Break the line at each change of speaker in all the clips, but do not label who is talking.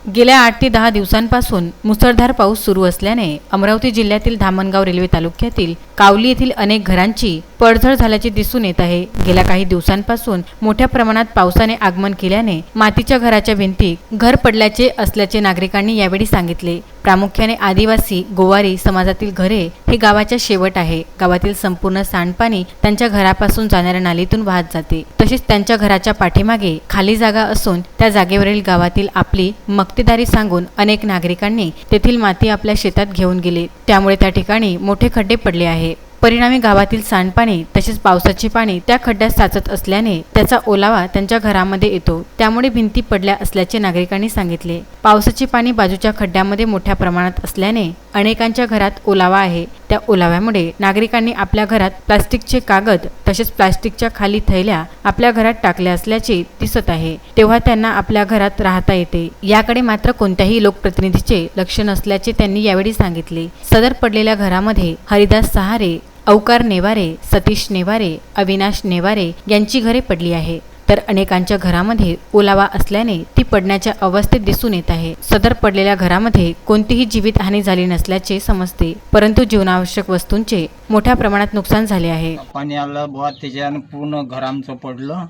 गेल्या 8 ते 10 दिवसांपासून मुसळधार पाऊस सुरू असल्याने अमरावती जिल्ह्यातील धामणगाव रेल्वे तालुक्यातील कावली येथील अनेक घरांची पडझड झाल्याचे दिसून येत आहे। गेल्या काही दिवसांपासून मोठ्या प्रमाणात पावसाने आगमन केल्याने मातीच्या घराच्या भिंती घर पडल्याचे असल्याचे नागरिकांनी यावेळी सांगितले। प्रामुख्याने आदिवासी गोवारी समाजातील घरे हे गावाच्या शेवट आहे। गावातील संपूर्ण सांडपाणी त्यांच्या घरापासून जाणाऱ्या नालीतून वाहत जाते। तसेच त्यांच्या घराच्या पाठीमागे खाली जागा असून त्या जागेवरील गावातील आपली मक्तेदारी सांगून अनेक नागरिकांनी तेथील माती आपल्या शेतात घेऊन गेले। त्यामुळे त्या ठिकाणी मोठे खड्डे पडले आहे। परिणामी गावातील सांडपाणी तसेच पावसाचे पाणी त्या खड्ड्यात साचत असल्याने त्याचा ओलावा त्यांच्या घरामध्ये येतो। त्यामुळे भिंती पडल्या असल्याचे नागरिकांनी सांगितले। पावसाचे पाणी बाजूच्या खड्ड्यामध्ये मोठ्या प्रमाणात असल्याने अनेकांच्या घरात ओलावा आहे। त्या ओलाव्यामुळे नागरिकांनी आपल्या घरात प्लास्टिकचे कागद तसेच प्लास्टिकच्या खाली थैल्या आपल्या घरात टाकल्या असल्याचे दिसत आहे। तेव्हा त्यांना आपल्या घरात राहता येते। याकडे मात्र कोणत्याही लोकप्रतिनिधीचे लक्ष नसल्याचे त्यांनी यावेळी सांगितले। सदर पडलेल्या घरामध्ये हरिदास सहारे, अवकार नेवारे, सतीश नेवारे, अविनाश नेवारे यांची घरे पडली आहे। तर अनेकांच्या घरामध्ये ओलावा असल्याने ती पडण्याच्या अवस्थेत दिसून येत आहे। सदर पडलेल्या घरामध्ये कोणतीही जीवितहानी झाली नसल्याचे समजते, परंतु जीवनावश्यक वस्तूंचे मोठ्या प्रमाणात नुकसान झाले आहे।
पाणी आलं बहुत, त्याच्यानं पूर्ण घर आमचं पडलं।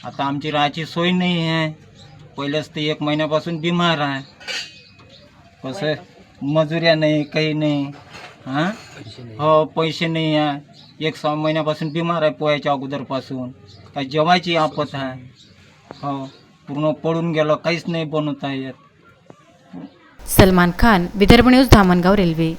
आता आमची राहायची सोय नाही आहे। पहिलेच ते 1 महिन्यापासून बिमार आहे। कसं मजुऱ्या नाही, काही नाही। हां हो, पैसे नाही आहे। 1-6 महिन्यापासून बिमार आहे, पोहायच्या अगोदरपासून। काय जेवायची आपत आहे। हो, पूर्ण पडून गेलं, काहीच नाही बनवता येत।
Salman Khan, Vidarbha news, Dhamangaon railway.